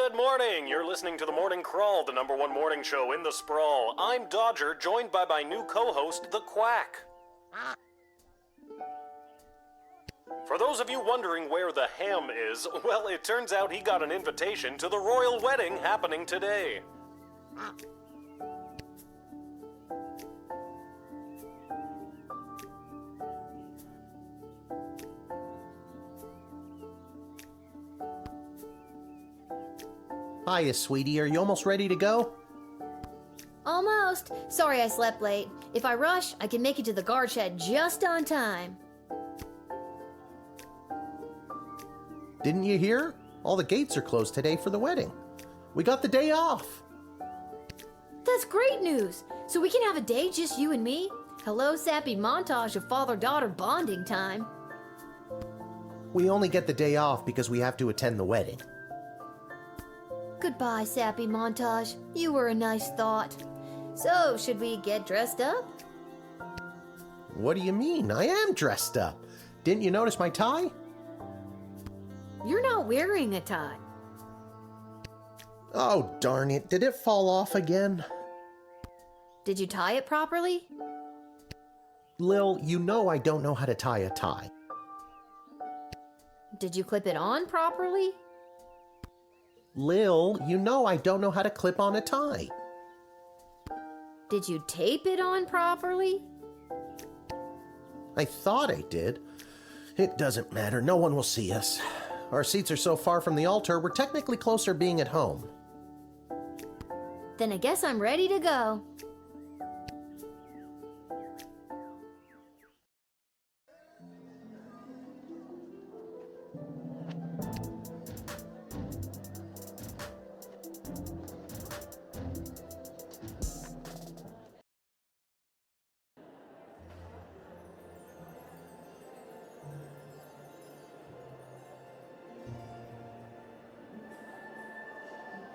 Good morning! You're listening to The Morning Crawl, the #1 morning show in the sprawl. I'm Dodger, joined by my new co-host, The Quack. For those of you wondering where the ham is, well, it turns out he got an invitation to the royal wedding happening today. Hiya, sweetie. Are you almost ready to go? Almost. Sorry I slept late. If I rush, I can make it to the guard shed just on time. Didn't you hear? All the gates are closed today for the wedding. We got the day off. That's great news. So we can have a day just you and me? Hello, sappy montage of father-daughter bonding time. We only get the day off because we have to attend the wedding. Goodbye, sappy montage. You were a nice thought. So, should we get dressed up? What do you mean? I am dressed up. Didn't you notice my tie? You're not wearing a tie. Oh, darn it. Did it fall off again? Did you tie it properly? Lil, you know I don't know how to tie a tie. Did you clip it on properly? Lil, you know I don't know how to clip on a tie. Did you tape it on properly? I thought I did. It doesn't matter. No one will see us. Our seats are so far from the altar, we're technically closer being at home. Then I guess I'm ready to go.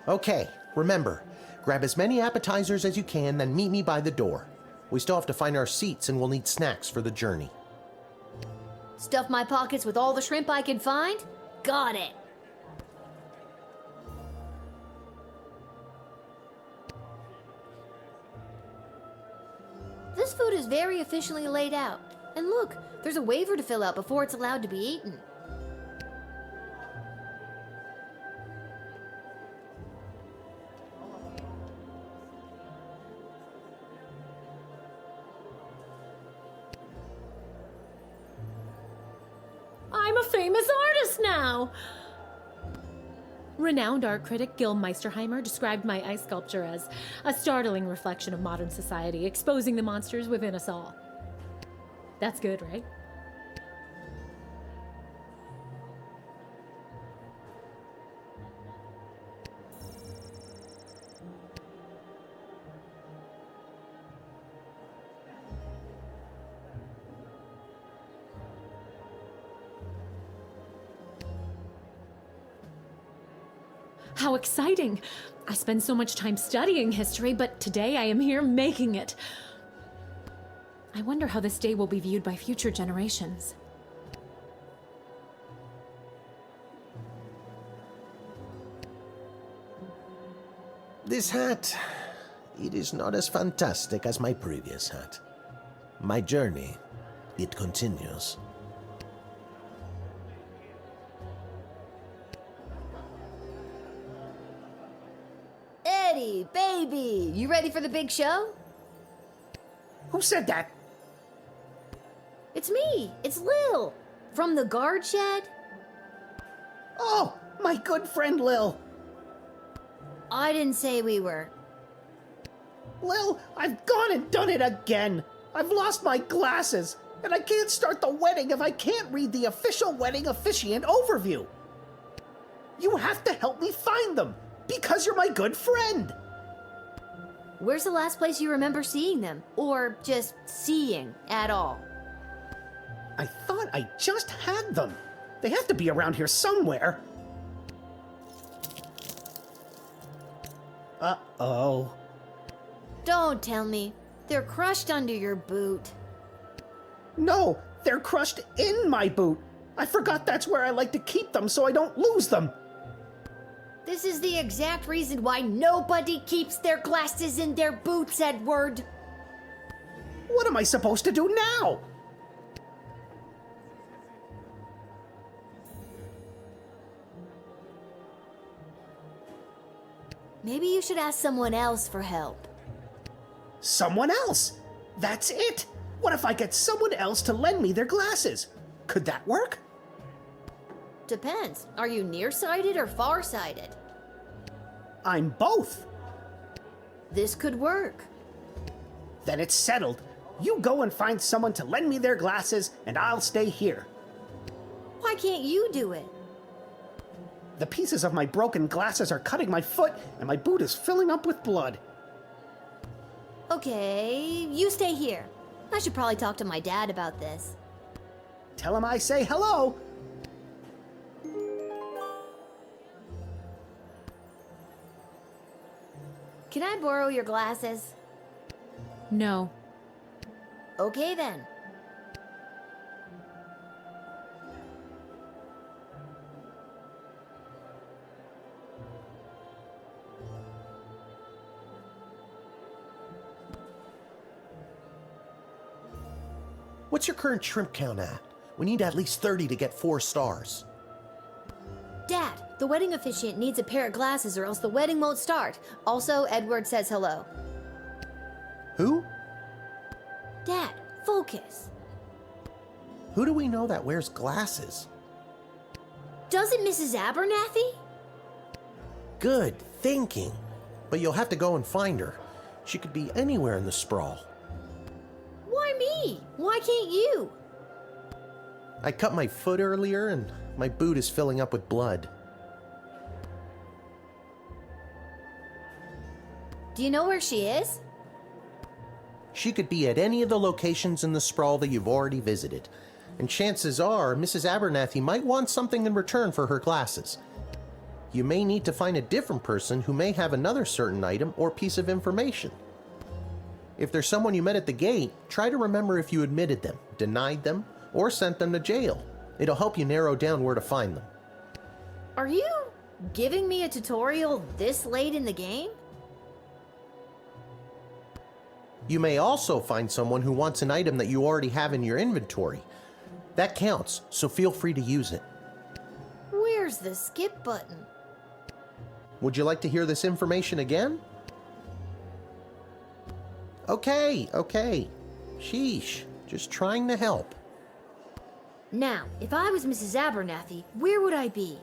Okay, remember, grab as many appetizers as you can, then meet me by the door. We still have to find our seats and we'll need snacks for the journey. Stuff my pockets with all the shrimp I can find? Got it! This food is very efficiently laid out. And look, there's a waiver to fill out before it's allowed to be eaten. I'm a famous artist now! Renowned art critic Gil Meisterheimer described my ice sculpture as a startling reflection of modern society, exposing the monsters within us all. That's good, right? How exciting! I spend so much time studying history, but today I am here making it. I wonder how this day will be viewed by future generations. This hat, it is not as fantastic as my previous hat. My journey, it continues. Eddie, baby, you ready for the big show? Who said that? It's me, it's Lil, from the guard shed. Oh, my good friend Lil. I didn't say we were. Lil, I've gone and done it again. I've lost my glasses, and I can't start the wedding if I can't read the official wedding officiant overview. You have to help me find them, because you're my good friend. Where's the last place you remember seeing them? Or just seeing at all? I thought I just had them. They have to be around here somewhere. Uh-oh. Don't tell me. They're crushed under your boot. No, they're crushed in my boot. I forgot that's where I like to keep them so I don't lose them. This is the exact reason why nobody keeps their glasses in their boots, Edward. What am I supposed to do now? Maybe you should ask someone else for help. Someone else? That's it! What if I get someone else to lend me their glasses? Could that work? Depends. Are you nearsighted or farsighted? I'm both. This could work. Then it's settled. You go and find someone to lend me their glasses, and I'll stay here. Why can't you do it? The pieces of my broken glasses are cutting my foot, and my boot is filling up with blood. Okay, you stay here. I should probably talk to my dad about this. Tell him I say hello. Can I borrow your glasses? No. Okay then. What's your current shrimp count at? We need at least 30 to get 4 stars. Dad, the wedding officiant needs a pair of glasses or else the wedding won't start. Also, Edward says hello. Who? Dad, focus. Who do we know that wears glasses? Doesn't Mrs. Abernathy? Good thinking. But you'll have to go and find her. She could be anywhere in the sprawl. Why me? Why can't you? I cut my foot earlier and my boot is filling up with blood. Do you know where she is? She could be at any of the locations in the sprawl that you've already visited. And chances are Mrs. Abernathy might want something in return for her glasses. You may need to find a different person who may have another certain item or piece of information. If there's someone you met at the gate, try to remember if you admitted them, denied them, or sent them to jail. It'll help you narrow down where to find them. Are you giving me a tutorial this late in the game? You may also find someone who wants an item that you already have in your inventory. That counts, so feel free to use it. Where's the skip button? Would you like to hear this information again? Okay. Sheesh, just trying to help. Now, if I was Mrs. Abernathy, where would I be?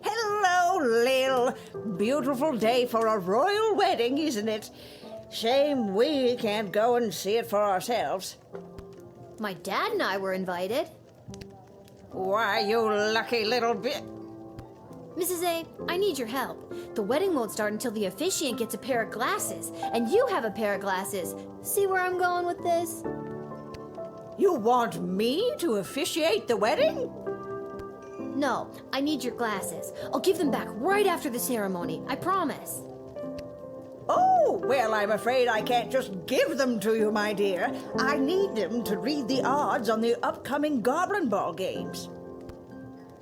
Hello, Lil. Beautiful day for a royal wedding, isn't it? Shame we can't go and see it for ourselves. My dad and I were invited. Why, you lucky little bit. Mrs. A, I need your help. The wedding won't start until the officiant gets a pair of glasses, and you have a pair of glasses. See where I'm going with this? You want me to officiate the wedding? No, I need your glasses. I'll give them back right after the ceremony, I promise. Oh, well, I'm afraid I can't just give them to you, my dear. I need them to read the odds on the upcoming Goblin Ball games.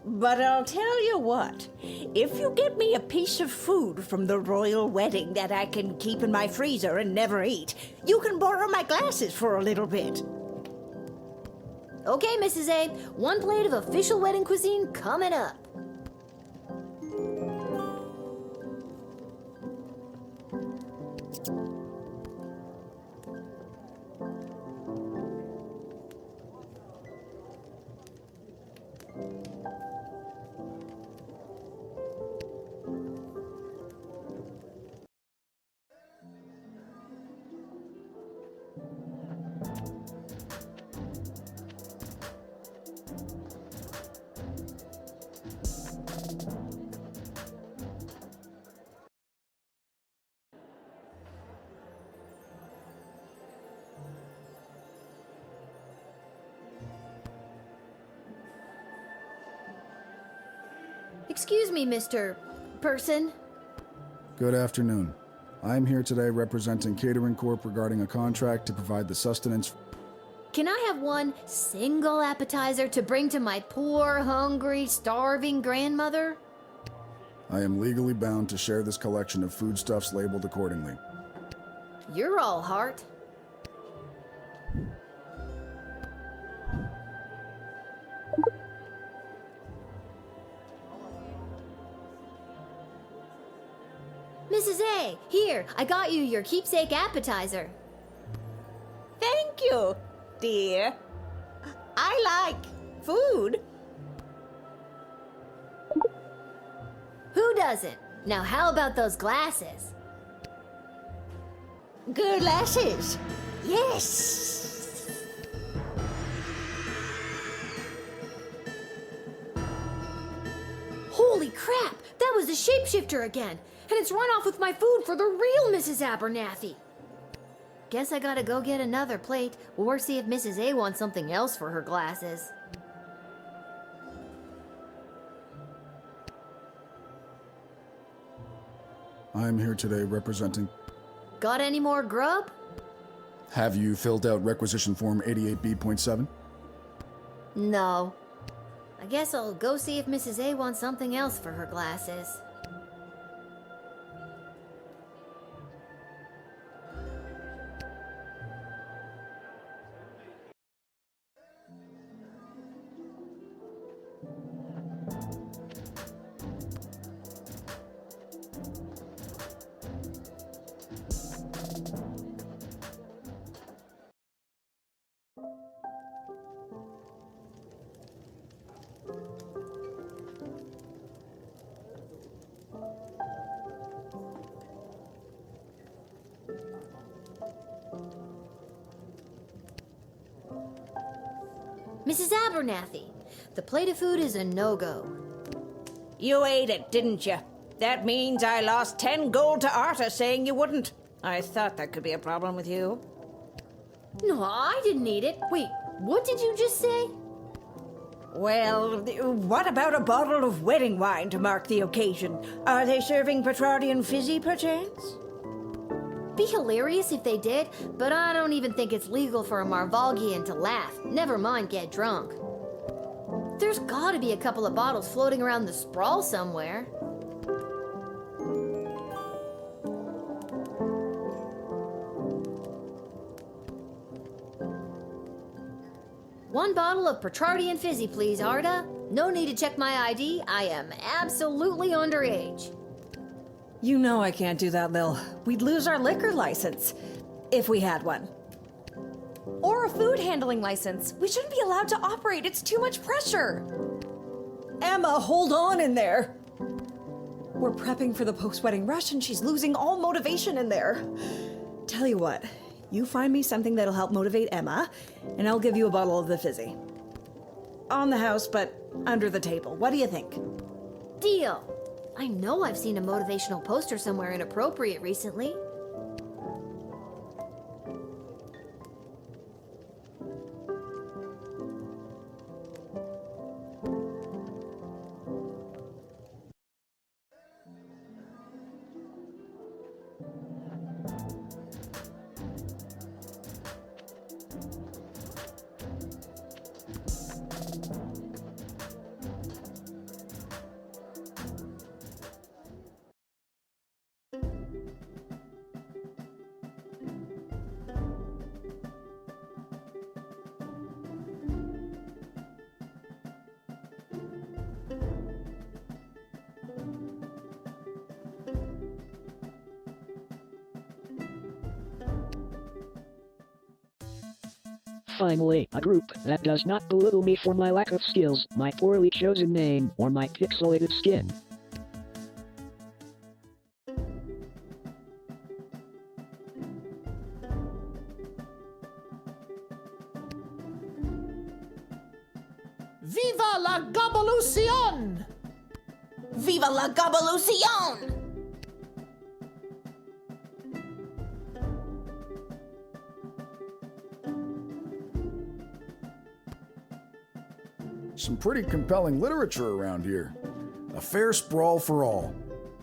But I'll tell you what, if you get me a piece of food from the royal wedding that I can keep in my freezer and never eat, you can borrow my glasses for a little bit. Okay, Mrs. A, 1 plate of official wedding cuisine coming up. Excuse me, Mr. Person. Good afternoon. I am here today representing Catering Corp regarding a contract to provide the sustenance. Can I have one single appetizer to bring to my poor, hungry, starving grandmother? I am legally bound to share this collection of foodstuffs labeled accordingly. You're all heart. Mrs. A, here, I got you your keepsake appetizer. Thank you, dear. I like food. Who doesn't? Now how about those glasses? Good lasses. Yes. Holy crap! That was the shapeshifter again! And it's run off with my food for the real Mrs. Abernathy! Guess I gotta go get another plate, or see if Mrs. A wants something else for her glasses. I am here today representing. Got any more grub? Have you filled out requisition form 88B.7? No. I guess I'll go see if Mrs. A wants something else for her glasses. Mrs. Abernathy, the plate of food is a no-go. You ate it, didn't you? That means I lost 10 gold to Arta saying you wouldn't. I thought that could be a problem with you. No, I didn't eat it. Wait, what did you just say? Well, what about a bottle of wedding wine to mark the occasion? Are they serving Petrardian fizzy, perchance? Be hilarious if they did, but I don't even think it's legal for a Marvalgian to laugh, never mind get drunk. There's gotta be a couple of bottles floating around the sprawl somewhere. One bottle of Petrardian fizzy, please, Arda. No need to check my ID. I am absolutely underage. You know I can't do that, Lil. We'd lose our liquor license, if we had one. Or a food handling license. We shouldn't be allowed to operate. It's too much pressure. Emma, hold on in there. We're prepping for the post-wedding rush and she's losing all motivation in there. Tell you what, you find me something that'll help motivate Emma, and I'll give you a bottle of the fizzy. On the house, but under the table. What do you think? Deal. I know I've seen a motivational poster somewhere inappropriate recently. finally, a group that does not belittle me for my lack of skills, my poorly chosen name, or my pixelated skin. Viva la Gabalucion! Viva la Gabalucion! Some pretty compelling literature around here. A fair sprawl for all.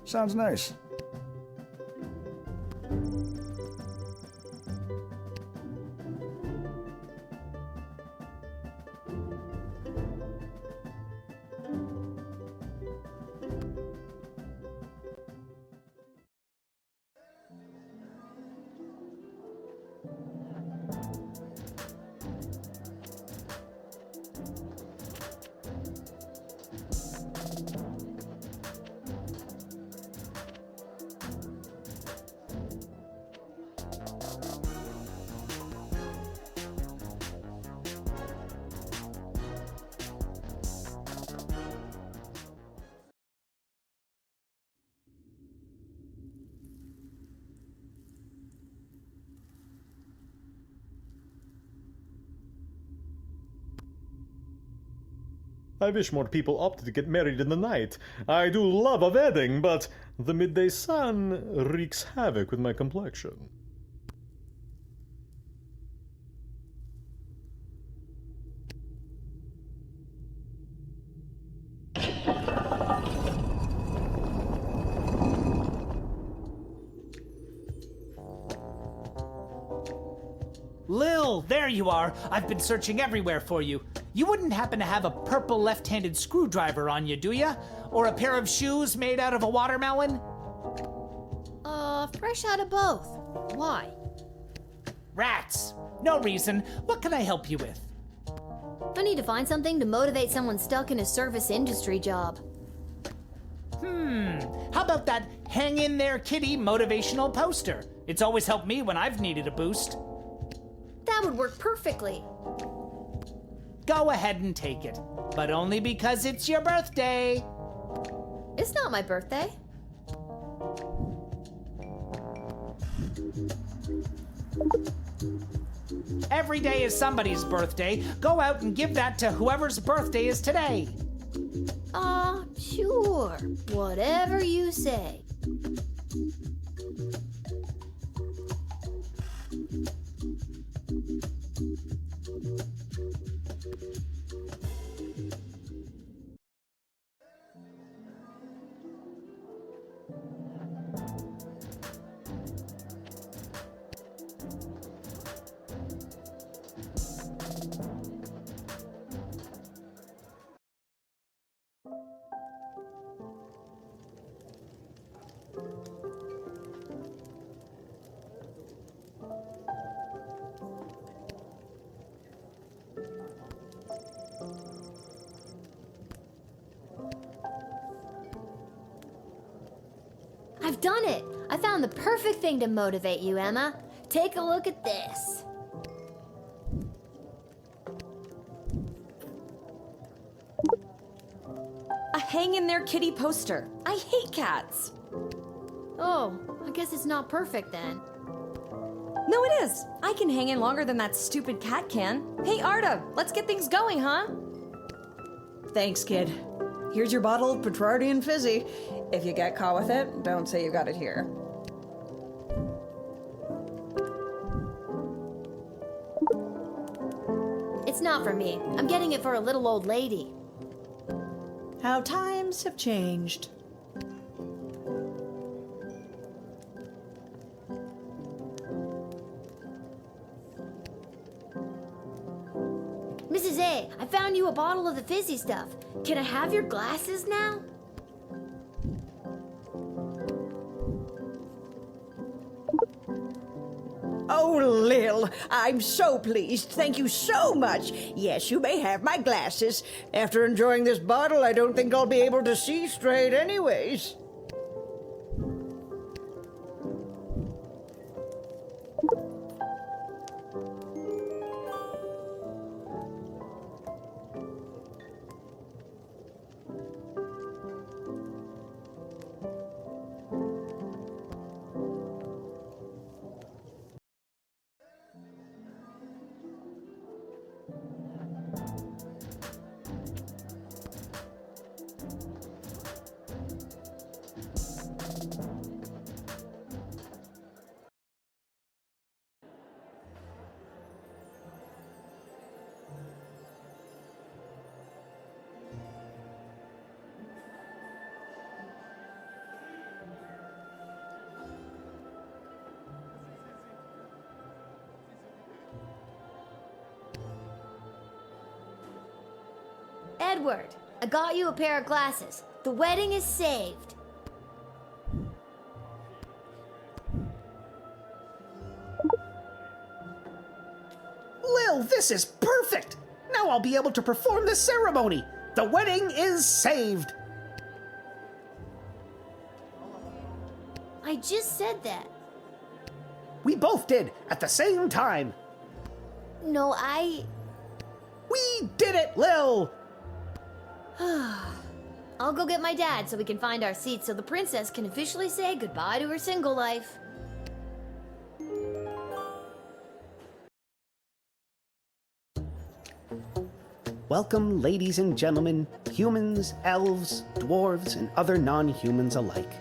Sounds nice. I wish more people opted to get married in the night. I do love a wedding, but the midday sun wreaks havoc with my complexion. Lil, there you are. I've been searching everywhere for you. You wouldn't happen to have a purple left-handed screwdriver on you, do ya? Or a pair of shoes made out of a watermelon? Fresh out of both. Why? Rats. No reason. What can I help you with? I need to find something to motivate someone stuck in a service industry job. How about that hang in there kitty motivational poster? It's always helped me when I've needed a boost. That would work perfectly. Go ahead and take it, but only because it's your birthday. It's not my birthday. Every day is somebody's birthday. Go out and give that to whoever's birthday is today. Sure. Whatever you say. I've done it! I found the perfect thing to motivate you, Emma. Take a look at this. A hang in there kitty poster. I hate cats. Oh, I guess it's not perfect then. No, it is. I can hang in longer than that stupid cat can. Hey, Arda, let's get things going, huh? Thanks, kid. Here's your bottle of Petrardian Fizzy. If you get caught with it, don't say you got it here. It's not for me. I'm getting it for a little old lady. How times have changed. Mrs. A, I found you a bottle of the fizzy stuff. Can I have your glasses now? Oh, Lil, I'm so pleased. Thank you so much. Yes, you may have my glasses. After enjoying this bottle, I don't think I'll be able to see straight anyways. Edward, I got you a pair of glasses. The wedding is saved. Lil, this is perfect! Now I'll be able to perform the ceremony. The wedding is saved. I just said that. We both did at the same time. No, We did it, Lil! I'll go get my dad so we can find our seats so the princess can officially say goodbye to her single life. Welcome, ladies and gentlemen, humans, elves, dwarves, and other non-humans alike.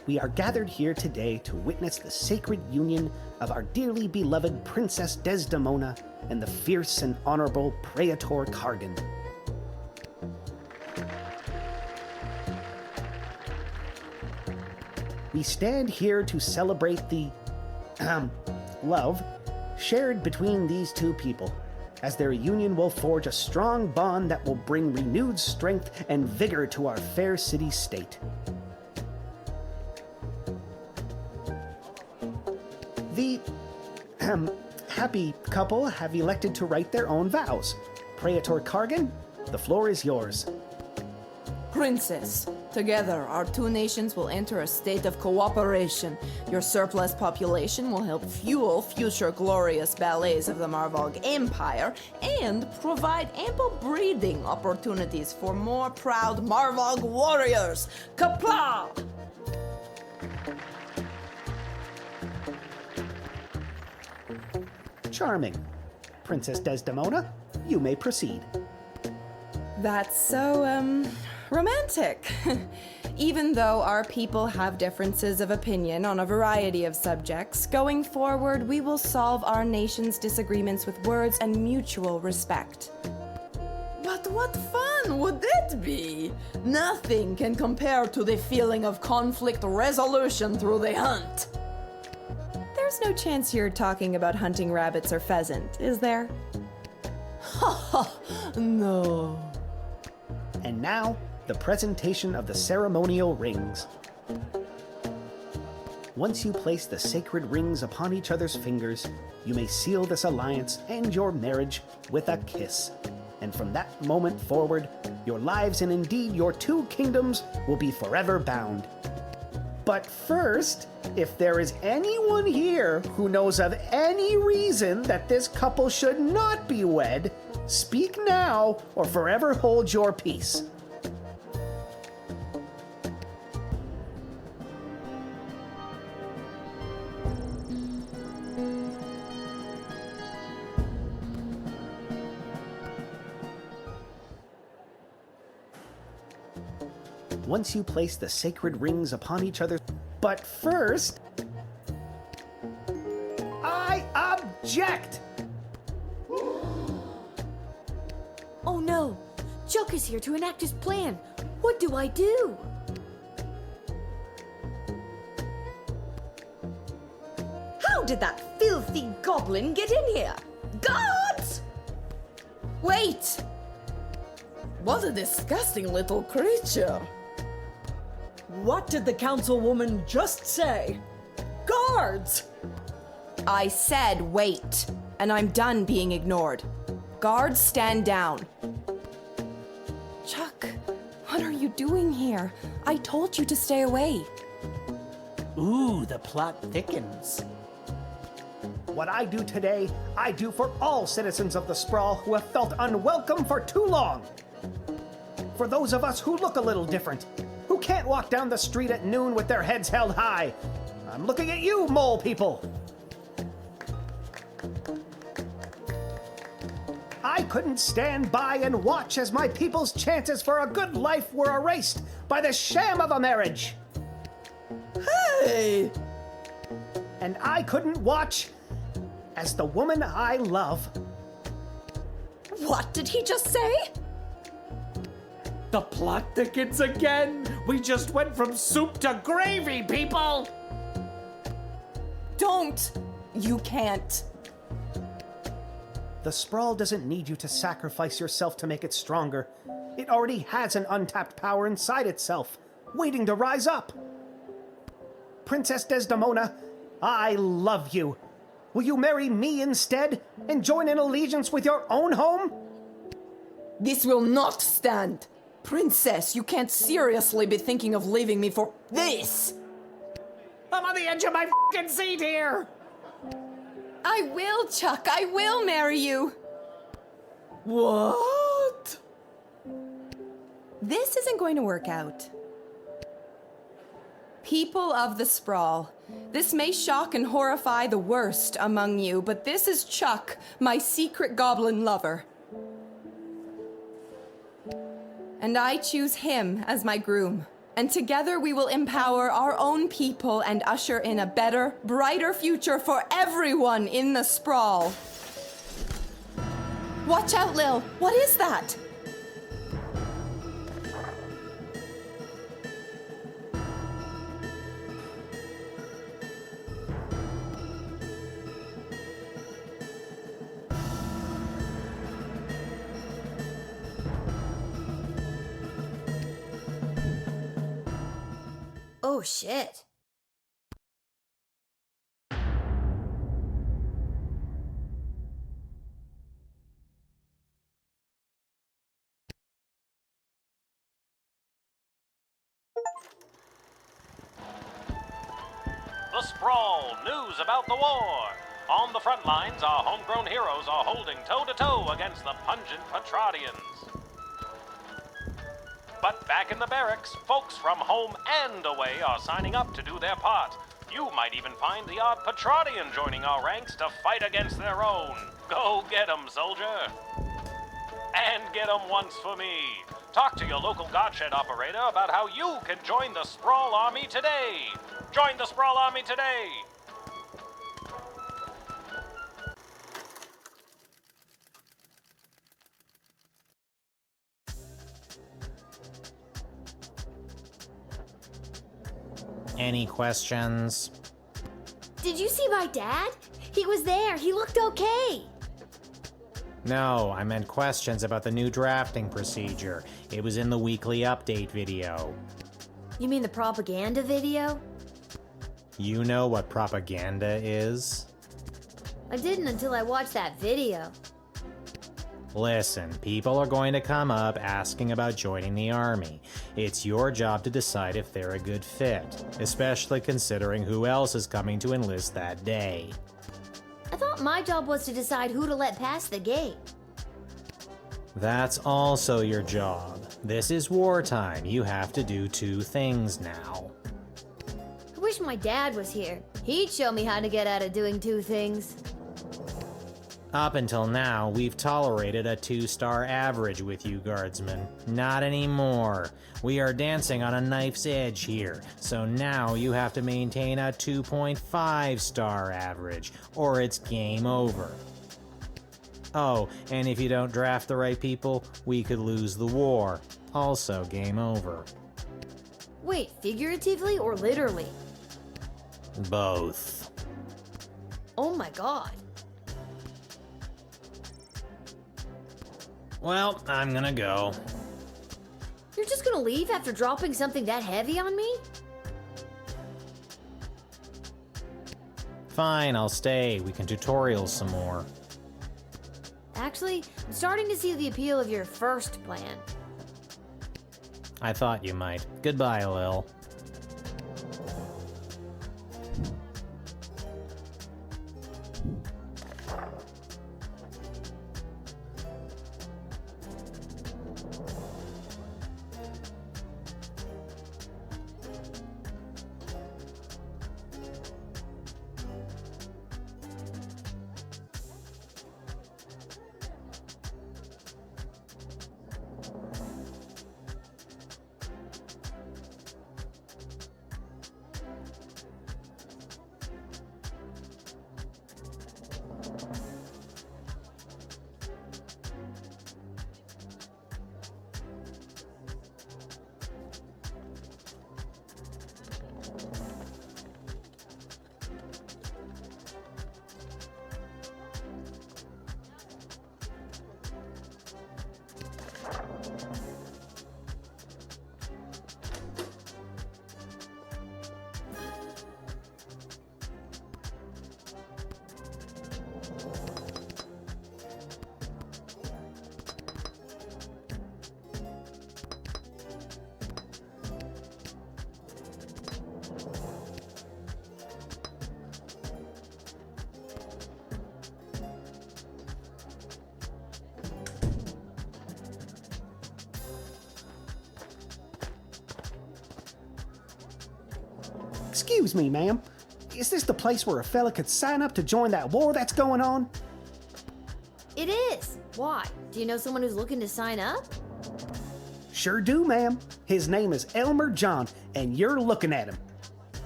We are gathered here today to witness the sacred union of our dearly beloved Princess Desdemona and the fierce and honorable Praetor Cargan. We stand here to celebrate the, love shared between these two people, as their union will forge a strong bond that will bring renewed strength and vigor to our fair city-state. The happy couple have elected to write their own vows. Praetor Cargan, the floor is yours. Princess, together our two nations will enter a state of cooperation. Your surplus population will help fuel future glorious ballets of the Marvog Empire and provide ample breeding opportunities for more proud Marvog warriors. Kapla! Charming. Princess Desdemona, you may proceed. That's so, romantic. Even though our people have differences of opinion on a variety of subjects, going forward we will solve our nation's disagreements with words and mutual respect. But what fun would it be? Nothing can compare to the feeling of conflict resolution through the hunt. There's no chance you're talking about hunting rabbits or pheasant, is there? Ha ha, no. And now, the presentation of the ceremonial rings. Once you place the sacred rings upon each other's fingers, you may seal this alliance and your marriage with a kiss. And from that moment forward, your lives and indeed your two kingdoms will be forever bound. But first, if there is anyone here who knows of any reason that this couple should not be wed, speak now or forever hold your peace. Once you place the sacred rings upon each other, but first, I object! Oh no! Chuck is here to enact his plan. What do I do? How did that filthy goblin get in here? Guards! Wait! What a disgusting little creature! What did the councilwoman just say? Guards! I said wait, and I'm done being ignored. Guards, stand down. Chuck, what are you doing here? I told you to stay away. Ooh, the plot thickens. What I do today, I do for all citizens of the Sprawl who have felt unwelcome for too long. For those of us who look a little different, who can't walk down the street at noon with their heads held high. I'm looking at you, mole people. I couldn't stand by and watch as my people's chances for a good life were erased by the sham of a marriage. Hey! And I couldn't watch as the woman I love. What did he just say? The plot thickens again! We just went from soup to gravy, people! Don't! You can't. The Sprawl doesn't need you to sacrifice yourself to make it stronger. It already has an untapped power inside itself, waiting to rise up. Princess Desdemona, I love you. Will you marry me instead and join in allegiance with your own home? This will not stand. Princess, you can't seriously be thinking of leaving me for this. I'm on the edge of my f***ing seat here! I will, Chuck. I will marry you. What? This isn't going to work out. People of the Sprawl, this may shock and horrify the worst among you, but this is Chuck, my secret goblin lover. And I choose him as my groom. And together we will empower our own people and usher in a better, brighter future for everyone in the Sprawl. Watch out, Lil. What is that? Oh shit. The Sprawl, news about the war. On the front lines, our homegrown heroes are holding toe-to-toe against the pungent Petradians. But back in the barracks, folks from home and away are signing up to do their part. You might even find the odd Petradian joining our ranks to fight against their own. Go get 'em, soldier. And get 'em once for me. Talk to your local Godshed operator about how you can join the Sprawl Army today. Join the Sprawl Army today. Any questions? Did you see my dad? He was there. He looked okay. No, I meant questions about the new drafting procedure. It was in the weekly update video. You mean the propaganda video? You know what propaganda is? I didn't until I watched that video. Listen, people are going to come up asking about joining the army. It's your job to decide if they're a good fit, especially considering who else is coming to enlist that day. I thought my job was to decide who to let pass the gate. That's also your job. This is wartime. You have to do two things now. I wish my dad was here. He'd show me how to get out of doing two things. Up until now, we've tolerated a 2-star average with you, Guardsman. Not anymore. We are dancing on a knife's edge here, so now you have to maintain a 2.5-star average, or it's game over. Oh, and if you don't draft the right people, we could lose the war. Also game over. Wait, figuratively or literally? Both. Oh my god. Well, I'm gonna go. You're just gonna leave after dropping something that heavy on me? Fine, I'll stay. We can tutorial some more. Actually, I'm starting to see the appeal of your first plan. I thought you might. Goodbye, Lil. Excuse me, ma'am. Is this the place where a fella could sign up to join that war that's going on? It is. Why? Do you know someone who's looking to sign up? Sure do, ma'am. His name is Elmer John, and you're looking at him.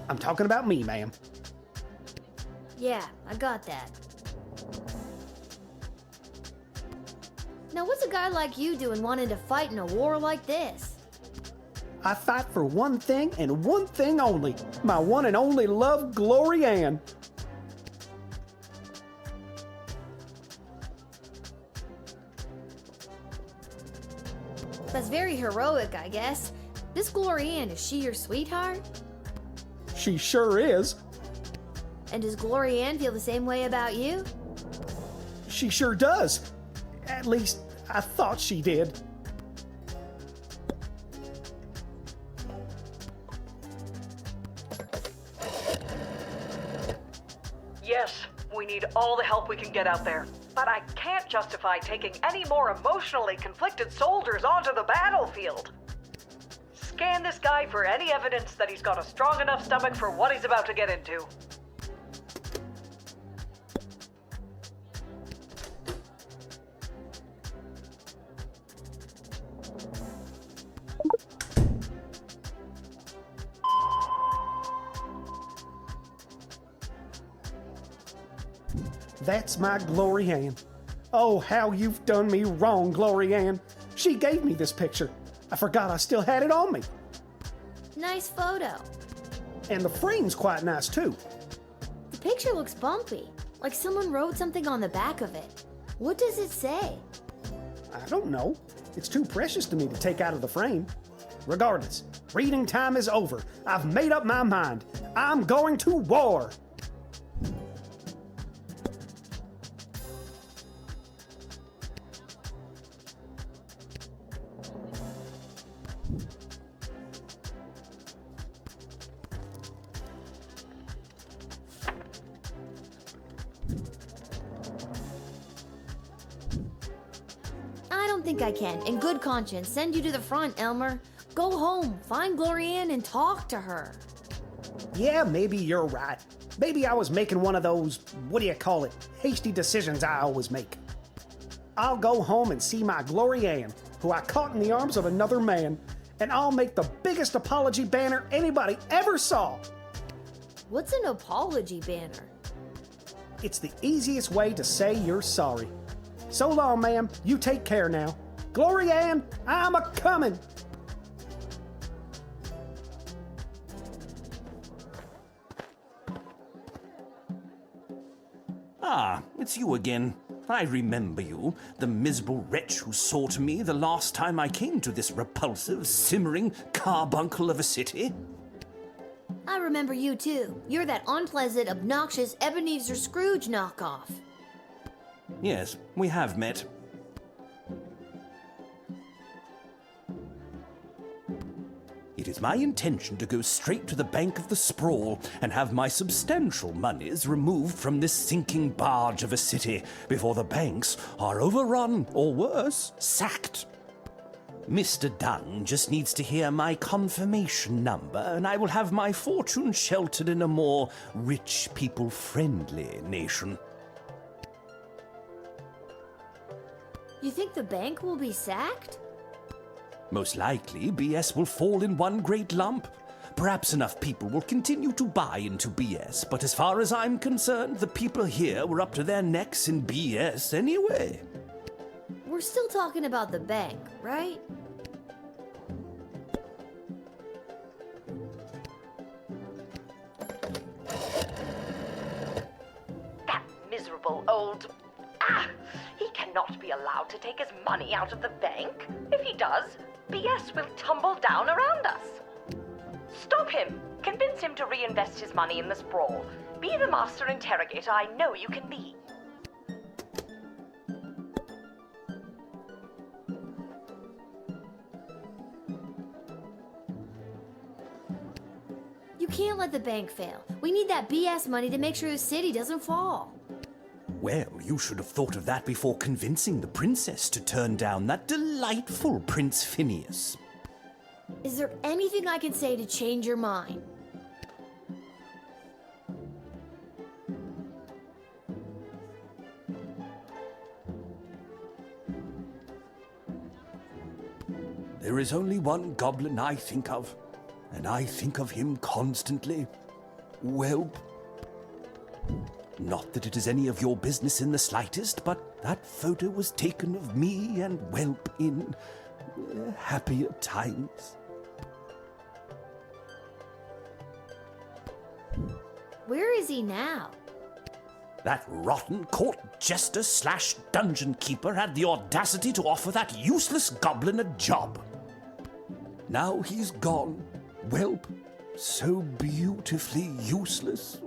I'm talking about me, ma'am. Yeah, I got that. Now, what's a guy like you doing wanting to fight in a war like this? I fight for one thing and one thing only. My one and only love, Glory Ann. That's very heroic, I guess. This Glory Ann, is she your sweetheart? She sure is. And does Glory Ann feel the same way about you? She sure does. At least, I thought she did. Yes, we need all the help we can get out there. But I can't justify taking any more emotionally conflicted soldiers onto the battlefield. Scan this guy for any evidence that he's got a strong enough stomach for what he's about to get into. That's my Glory Ann. Oh, how you've done me wrong, Glory Ann. She gave me this picture. I forgot I still had it on me. Nice photo. And the frame's quite nice, too. The picture looks bumpy, like someone wrote something on the back of it. What does it say? I don't know. It's too precious to me to take out of the frame. Regardless, reading time is over. I've made up my mind. I'm going to war. I don't think I can, in good conscience, send you to the front, Elmer. Go home, find Glory Ann, and talk to her. Yeah, maybe you're right. Maybe I was making one of those, what do you call it, hasty decisions I always make. I'll go home and see my Glory Ann, who I caught in the arms of another man, and I'll make the biggest apology banner anybody ever saw. What's an apology banner? It's the easiest way to say you're sorry. So long, ma'am. You take care now. Glory Ann, I'm a-comin'. Ah, it's you again. I remember you, the miserable wretch who saw to me the last time I came to this repulsive, simmering carbuncle of a city. I remember you too. You're that unpleasant, obnoxious Ebenezer Scrooge knockoff. Yes, we have met. It is my intention to go straight to the bank of the sprawl and have my substantial monies removed from this sinking barge of a city before the banks are overrun, or worse, sacked. Mr. Dunn just needs to hear my confirmation number, and I will have my fortune sheltered in a more rich people-friendly nation. You think the bank will be sacked? Most likely, BS will fall in one great lump. Perhaps enough people will continue to buy into BS, but as far as I'm concerned, the people here were up to their necks in BS anyway. We're still talking about the bank, right? That miserable old... Ah! He cannot be allowed to take his money out of the bank. If he does, BS will tumble down around us. Stop him! Convince him to reinvest his money in the sprawl. Be the master interrogator I know you can be. You can't let the bank fail. We need that BS money to make sure the city doesn't fall. Well, you should have thought of that before convincing the princess to turn down that delightful Prince Phineas. Is there anything I can say to change your mind? There is only one goblin I think of, and I think of him constantly. Whelp. Not that it is any of your business in the slightest, but that photo was taken of me and Whelp in happier times. Where is he now? That rotten court jester / dungeon keeper had the audacity to offer that useless goblin a job. Now he's gone. Whelp, so beautifully useless.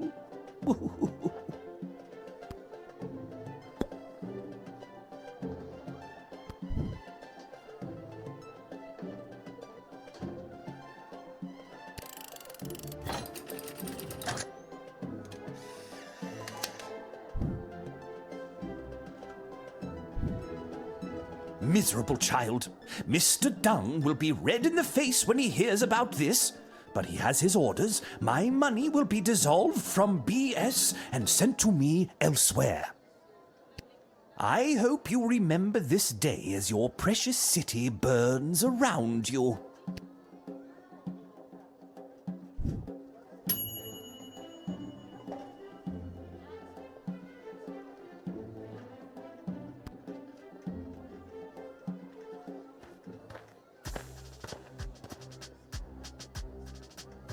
Miserable child. Mr. Dung will be red in the face when he hears about this. But he has his orders. My money will be dissolved from BS and sent to me elsewhere. I hope you remember this day as your precious city burns around you.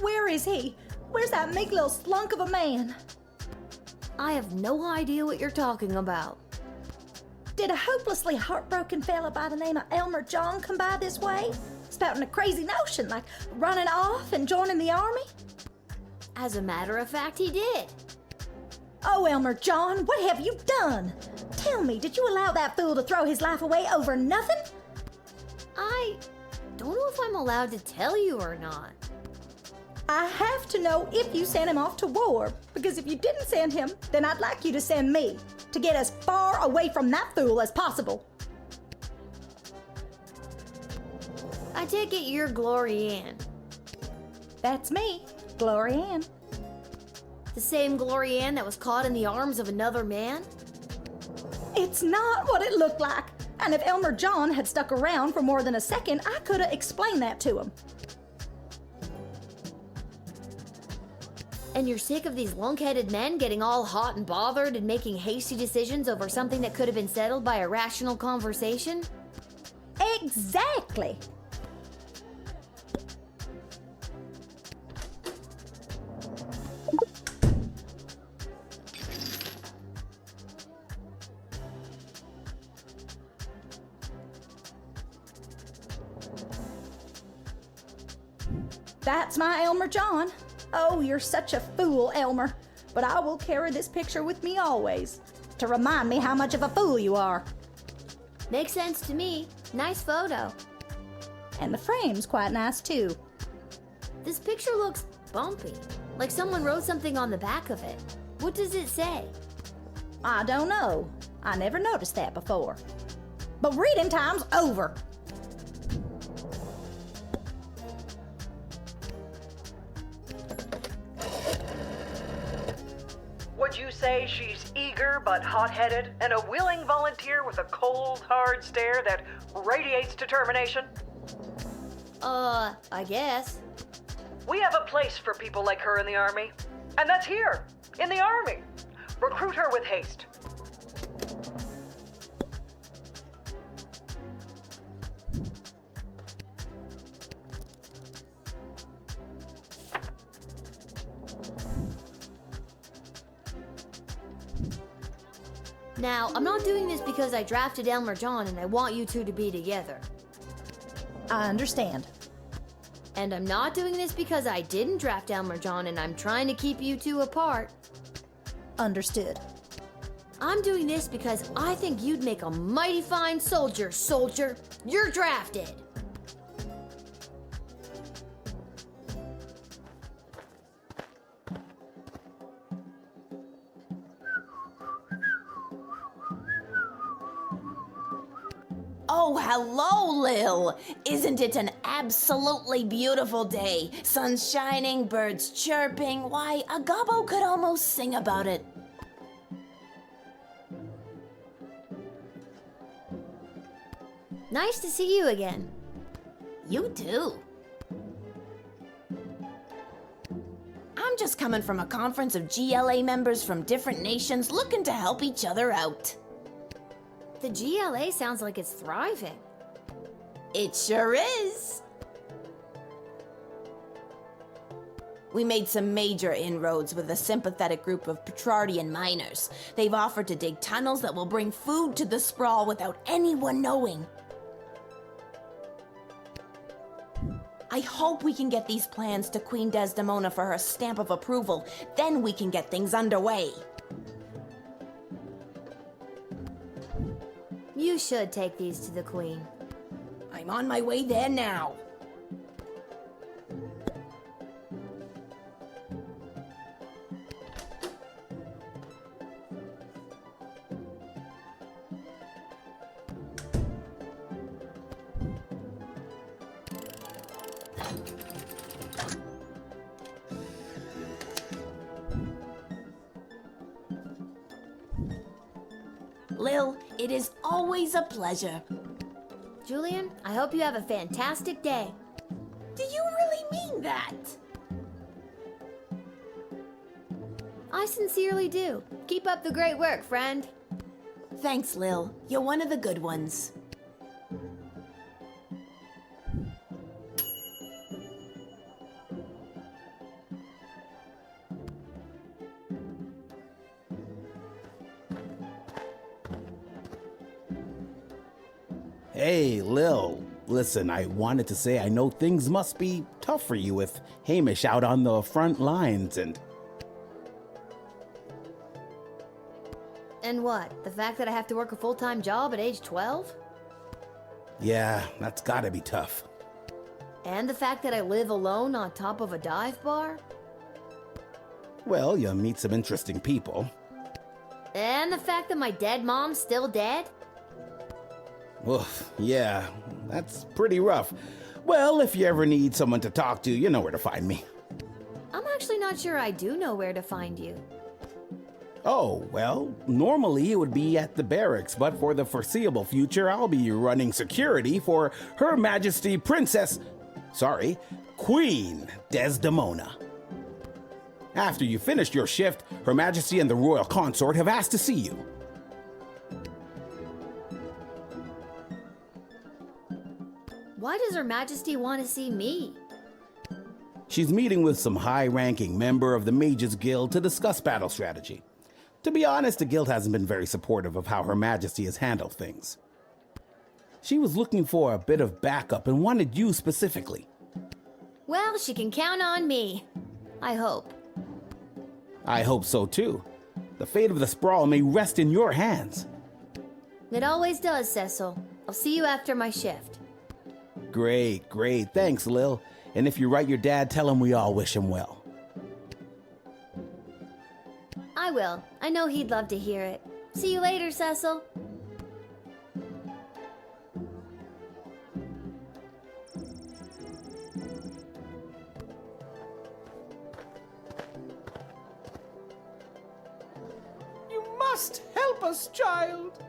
Where is he? Where's that meek little slunk of a man? I have no idea what you're talking about. Did a hopelessly heartbroken fella by the name of Elmer John come by this way? Spouting a crazy notion, like running off and joining the army? As a matter of fact, he did. Oh, Elmer John, what have you done? Tell me, did you allow that fool to throw his life away over nothing? I don't know if I'm allowed to tell you or not. I have to know if you sent him off to war, because if you didn't send him, then I'd like you to send me, to get as far away from that fool as possible. I take it you're Glory Ann. That's me, Glory Ann. The same Glory Ann that was caught in the arms of another man? It's not what it looked like. And if Elmer John had stuck around for more than a second, I could have explained that to him. And you're sick of these lunk-headed men getting all hot and bothered and making hasty decisions over something that could have been settled by a rational conversation? Exactly. That's my Elmer John. Oh, you're such a fool, Elmer. But I will carry this picture with me always, to remind me how much of a fool you are. Makes sense to me. Nice photo. And the frame's quite nice, too. This picture looks bumpy, like someone wrote something on the back of it. What does it say? I don't know. I never noticed that before. But reading time's over. Would you say she's eager but hot-headed and a willing volunteer with a cold, hard stare that radiates determination? I guess. We have a place for people like her in the Army. And that's here, in the Army. Recruit her with haste. Now, I'm not doing this because I drafted Elmer John and I want you two to be together. I understand. And I'm not doing this because I didn't draft Elmer John and I'm trying to keep you two apart. Understood. I'm doing this because I think you'd make a mighty fine soldier, soldier. You're drafted. Oh, hello, Lil. Isn't it an absolutely beautiful day? Sun's shining, birds chirping. Why, a gobbo could almost sing about it. Nice to see you again. You too. I'm just coming from a conference of GLA members from different nations looking to help each other out. The GLA sounds like it's thriving. It sure is. We made some major inroads with a sympathetic group of Petrardian miners. They've offered to dig tunnels that will bring food to the sprawl without anyone knowing. I hope we can get these plans to Queen Desdemona for her stamp of approval. Then we can get things underway. You should take these to the Queen. I'm on my way there now. Lil, it is always a pleasure. Julian, I hope you have a fantastic day. Do you really mean that? I sincerely do. Keep up the great work, friend. Thanks, Lil. You're one of the good ones. Hey, Lil. Listen, I wanted to say I know things must be tough for you with Hamish out on the front lines and... And what? The fact that I have to work a full-time job at age 12? Yeah, that's gotta be tough. And the fact that I live alone on top of a dive bar? Well, you'll meet some interesting people. And the fact that my dead mom's still dead? Oof, yeah, that's pretty rough. Well, if you ever need someone to talk to, you know where to find me. I'm actually not sure I do know where to find you. Oh, well, normally it would be at the barracks, but for the foreseeable future, I'll be running security for Her Majesty Queen Desdemona. After you finished your shift, Her Majesty and the Royal Consort have asked to see you. Why does Her Majesty want to see me? She's meeting with some high-ranking member of the Mages Guild to discuss battle strategy. To be honest, the guild hasn't been very supportive of how Her Majesty has handled things. She was looking for a bit of backup and wanted you specifically. Well, she can count on me. I hope. I hope so too. The fate of the sprawl may rest in your hands. It always does, Cecil. I'll see you after my shift. Great, great. Thanks, Lil. And if you write your dad, tell him we all wish him well. I will. I know he'd love to hear it. See you later, Cecil. You must help us, child.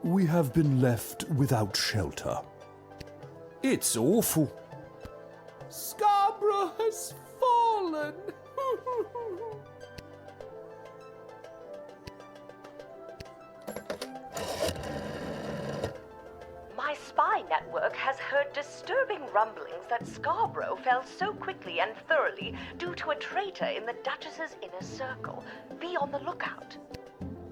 We have been left without shelter. It's awful. Scarborough has fallen. My spy network has heard disturbing rumblings that Scarborough fell so quickly and thoroughly due to a traitor in the Duchess's inner circle. Be on the lookout.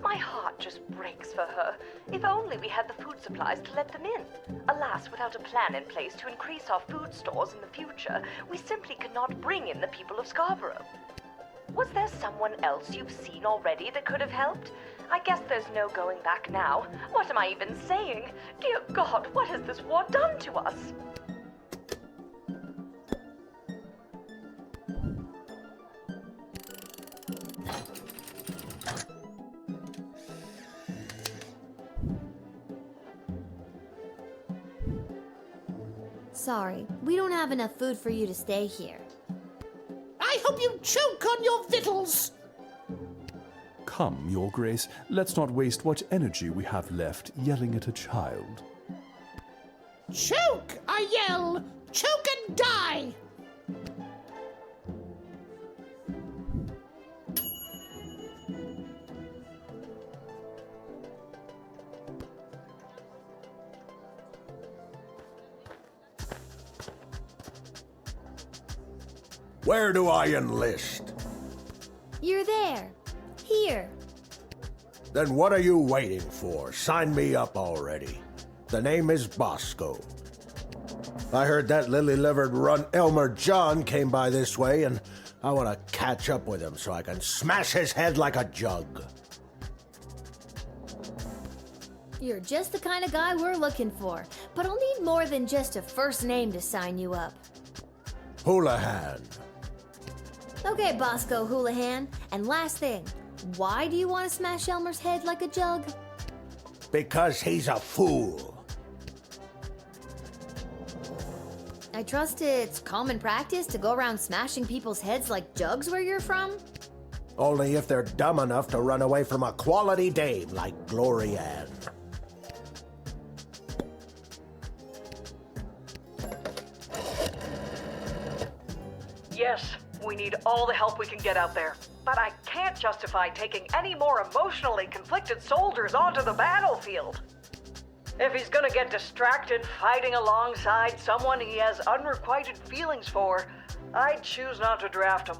My heart just breaks for her. If only we had the food supplies to let them in. Alas, without a plan in place to increase our food stores in the future, we simply could not bring in the people of Scarborough. Was there someone else you've seen already that could have helped? I guess there's no going back now. What am I even saying? Dear God, what has this war done to us? Sorry, we don't have enough food for you to stay here. I hope you choke on your victuals! Come, Your Grace, let's not waste what energy we have left yelling at a child. Choke, I yell! Choke and die! Where do I enlist? You're there. Here. Then what are you waiting for? Sign me up already. The name is Bosco. I heard that lily-livered runt Elmer John came by this way, and I want to catch up with him so I can smash his head like a jug. You're just the kind of guy we're looking for, but I'll need more than just a first name to sign you up. Houlihan. Okay, Bosco Houlihan. And last thing, why do you want to smash Elmer's head like a jug? Because he's a fool. I trust it's common practice to go around smashing people's heads like jugs where you're from? Only if they're dumb enough to run away from a quality dame like Glory Ann. Yes, we need all the help we can get out there. But I can't justify taking any more emotionally conflicted soldiers onto the battlefield. If he's gonna get distracted fighting alongside someone he has unrequited feelings for, I'd choose not to draft him.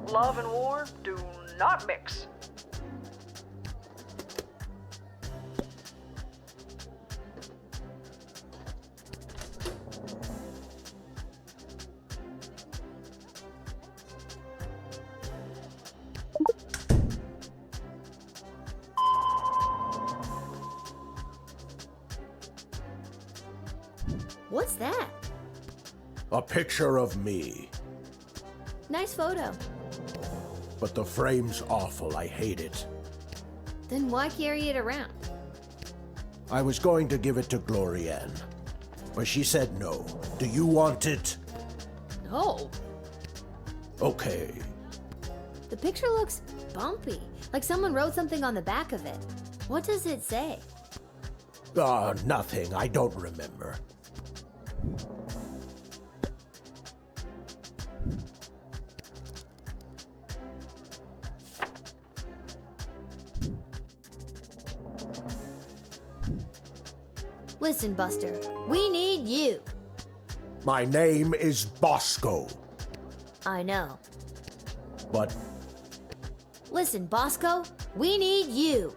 Love and war do not mix. What's that? A picture of me. Nice photo. But the frame's awful. I hate it. Then why carry it around? I was going to give it to Glory Ann, but she said no. Do you want it? No. Okay. The picture looks bumpy, like someone wrote something on the back of it. What does it say? Nothing. I don't remember. Listen, Buster, we need you. My name is Bosco, I know. but Listen, Bosco, we need you.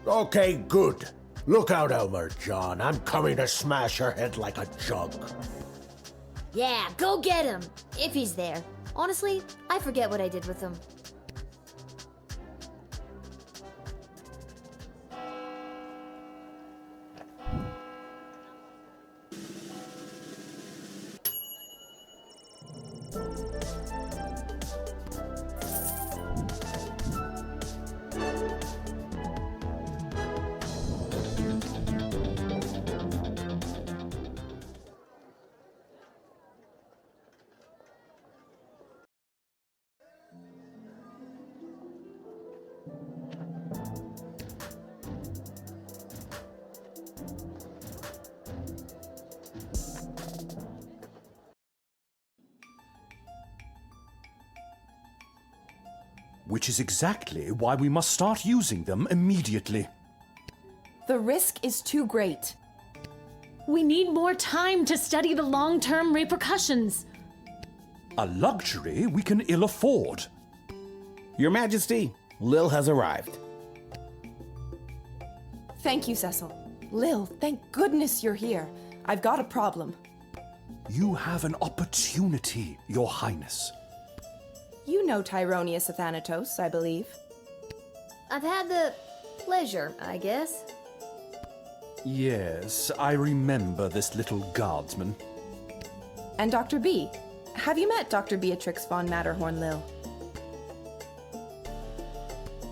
okay, good. Look out, Elmer John. I'm coming to smash her head like a jug. Yeah, go get him, if he's there. Honestly, I forget what I did with him. Which is exactly why we must start using them immediately. The risk is too great. We need more time to study the long-term repercussions. A luxury we can ill afford. Your Majesty, Lil has arrived. Thank you, Cecil. Lil, thank goodness you're here. I've got a problem. You have an opportunity, Your Highness. You know Tyronius Athanatos, I believe. I've had the pleasure, I guess. Yes, I remember this little guardsman. And Dr. B. Have you met Dr. Beatrix von Matterhorn, Lil?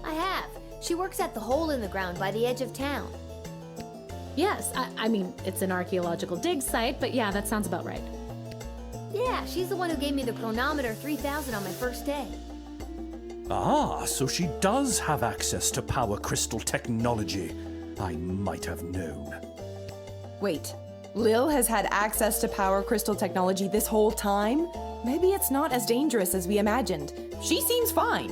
I have. She works at the hole in the ground by the edge of town. Yes, I mean, it's an archaeological dig site, but yeah, that sounds about right. Yeah, she's the one who gave me the chronometer 3000 on my first day. Ah, so she does have access to power crystal technology. I might have known. Wait, Lil has had access to power crystal technology this whole time. Maybe it's not as dangerous as we imagined. She seems fine.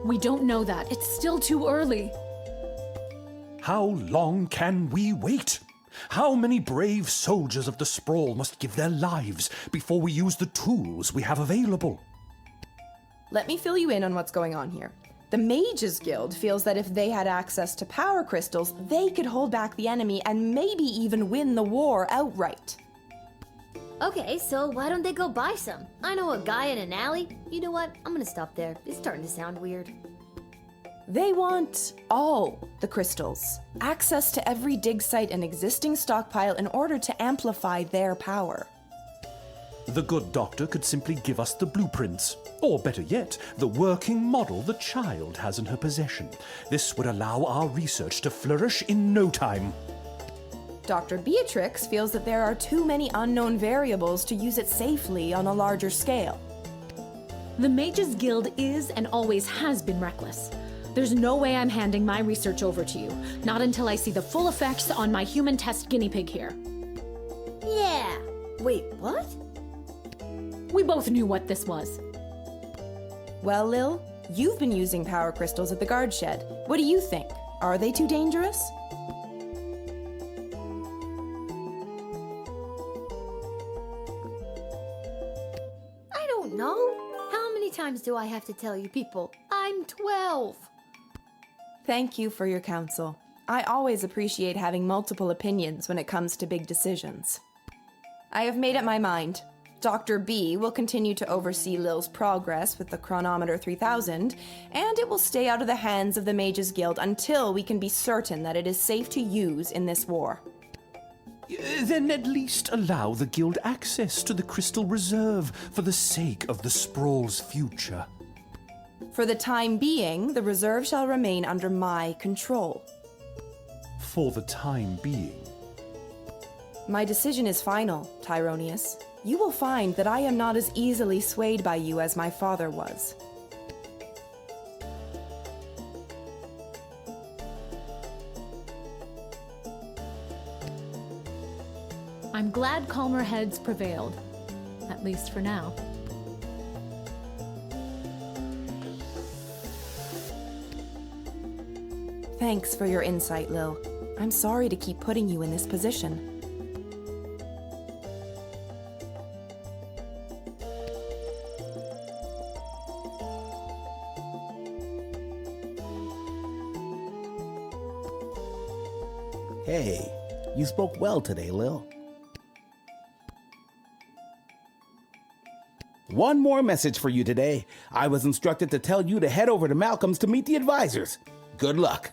We don't know that. It's still too early. How long can we wait? How many brave soldiers of the Sprawl must give their lives before we use the tools we have available? Let me fill you in on what's going on here. The Mages Guild feels that if they had access to power crystals, they could hold back the enemy and maybe even win the war outright. Okay, so why don't they go buy some? I know a guy in an alley. You know what? I'm gonna stop there. It's starting to sound weird. They want all the crystals, access to every dig site and existing stockpile in order to amplify their power. The good doctor could simply give us the blueprints, or better yet, the working model the child has in her possession. This would allow our research to flourish in no time. Dr. Beatrix feels that there are too many unknown variables to use it safely on a larger scale. The Mages Guild is and always has been reckless. There's no way I'm handing my research over to you, not until I see the full effects on my human test guinea pig here. Yeah. Wait, what? We both knew what this was. Well, Lil, you've been using power crystals at the guard shed. What do you think? Are they too dangerous? I don't know. How many times do I have to tell you people? I'm 12. Thank you for your counsel. I always appreciate having multiple opinions when it comes to big decisions. I have made up my mind. Dr. B will continue to oversee Lil's progress with the Chronometer 3000, and it will stay out of the hands of the Mages Guild until we can be certain that it is safe to use in this war. Then at least allow the Guild access to the Crystal Reserve for the sake of the Sprawl's future. For the time being, the reserve shall remain under my control. For the time being. My decision is final, Tyronius. You will find that I am not as easily swayed by you as my father was. I'm glad calmer heads prevailed, at least for now. Thanks for your insight, Lil. I'm sorry to keep putting you in this position. Hey, you spoke well today, Lil. One more message for you today. I was instructed to tell you to head over to Malcolm's to meet the advisors. Good luck.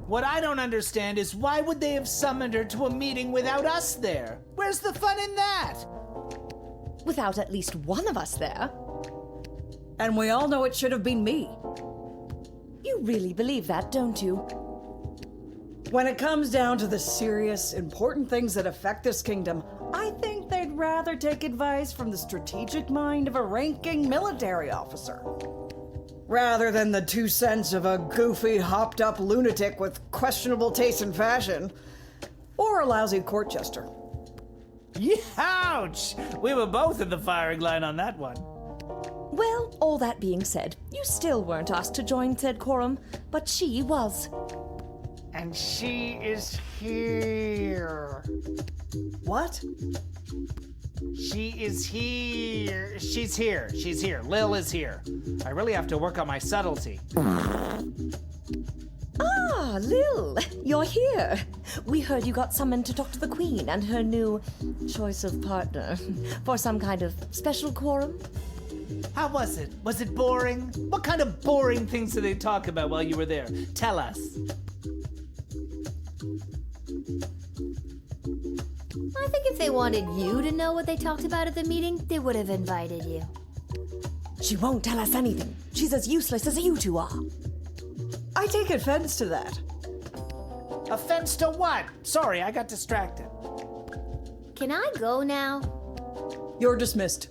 What I don't understand is why would they have summoned her to a meeting without us there? Where's the fun in that? Without at least one of us there. And we all know it should have been me. You really believe that, don't you? When it comes down to the serious, important things that affect this kingdom, I think they'd rather take advice from the strategic mind of a ranking military officer. Rather than the 2 cents of a goofy, hopped-up lunatic with questionable taste in fashion. Or a lousy court jester. Ouch! We were both in the firing line on that one. Well, all that being said, you still weren't asked to join said quorum, but she was. And she is here. What? She is here. She's here. She's here. Lil is here. I really have to work on my subtlety. Ah, Lil, you're here. We heard you got summoned to talk to the Queen and her new choice of partner for some kind of special quorum. How was it? Was it boring? What kind of boring things did they talk about while you were there? Tell us. I think if they wanted you to know what they talked about at the meeting, they would have invited you. She won't tell us anything. She's as useless as you two are. I take offense to that. Offense to what? Sorry, I got distracted. Can I go now? You're dismissed.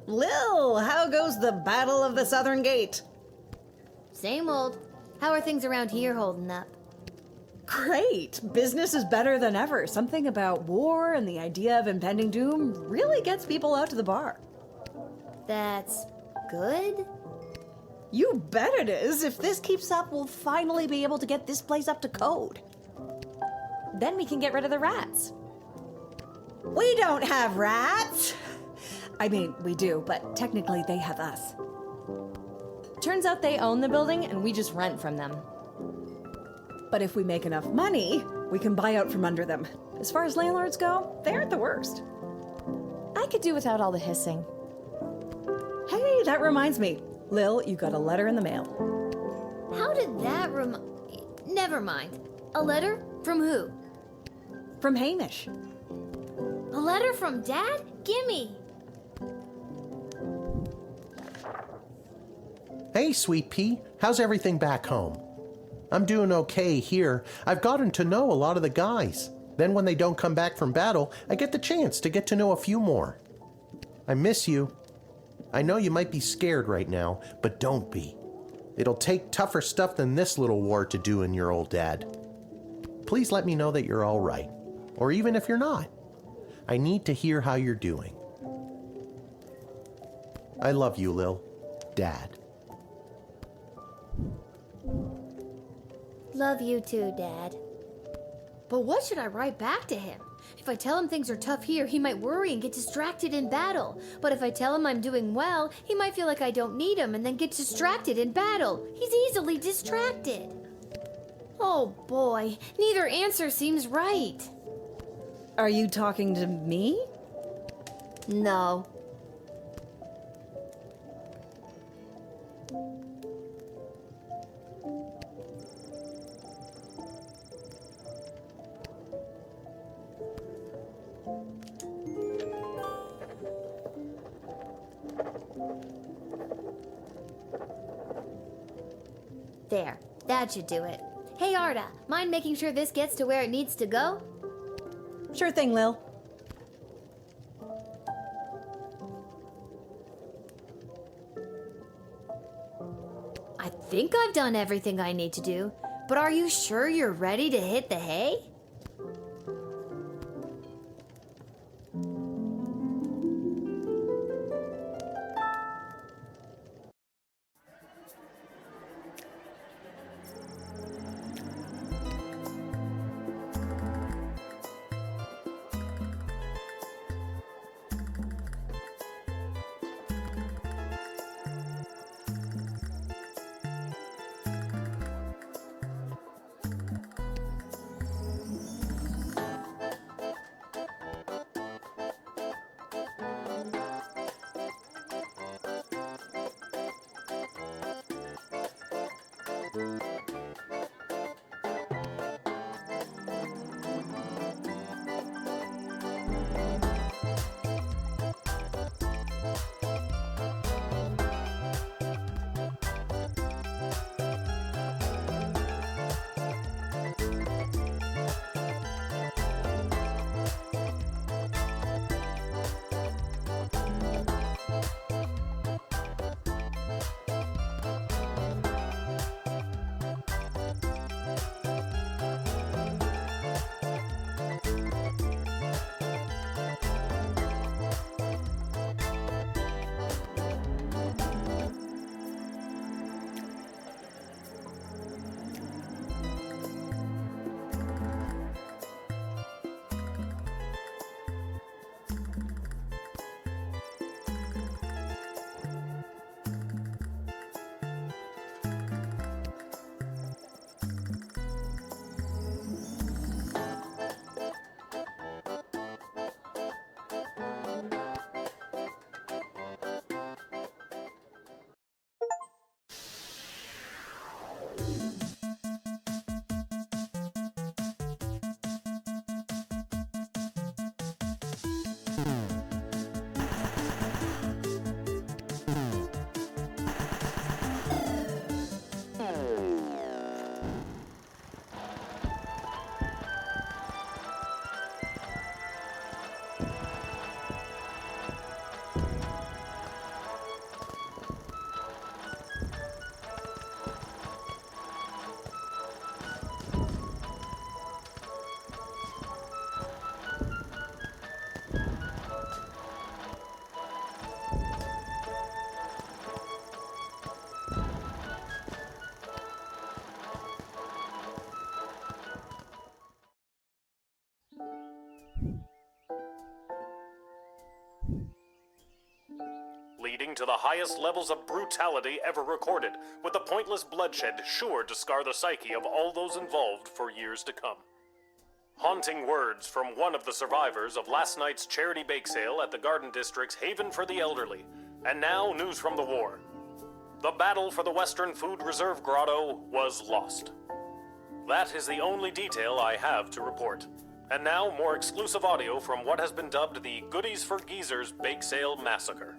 Lil, how goes the Battle of the Southern Gate? Same old. How are things around here holding up? Great. Business is better than ever. Something about war and the idea of impending doom really gets people out to the bar. That's good? You bet it is. If this keeps up, we'll finally be able to get this place up to code. Then we can get rid of the rats. We don't have rats. I mean, we do, but technically they have us. Turns out they own the building and we just rent from them. But if we make enough money, we can buy out from under them. As far as landlords go, they aren't the worst. I could do without all the hissing. Hey, that reminds me. Lil, you got a letter in the mail. How did that Never mind. A letter? From who? From Hamish. A letter from Dad? Gimme! Hey, Sweet Pea, how's everything back home? I'm doing okay here. I've gotten to know a lot of the guys. Then when they don't come back from battle, I get the chance to get to know a few more. I miss you. I know you might be scared right now, but don't be. It'll take tougher stuff than this little war to do in your old dad. Please let me know that you're all right, or even if you're not. I need to hear how you're doing. I love you, Lil. Dad. Love you too, Dad. But what should I write back to him? If I tell him things are tough here, he might worry and get distracted in battle. But if I tell him I'm doing well, he might feel like I don't need him and then get distracted in battle. He's easily distracted. Oh boy, neither answer seems right. Are you talking to me? No. There, that should do it. Hey Arda, mind making sure this gets to where it needs to go? Sure thing, Lil. I think I've done everything I need to do, but are you sure you're ready to hit the hay? leading to the highest levels of brutality ever recorded, with the pointless bloodshed sure to scar the psyche of all those involved for years to come. Haunting words from one of the survivors of last night's charity bake sale at the Garden District's Haven for the Elderly. And now, news from the war. The battle for the Western Food Reserve Grotto was lost. That is the only detail I have to report. And now, more exclusive audio from what has been dubbed the Goodies for Geezers Bake Sale Massacre.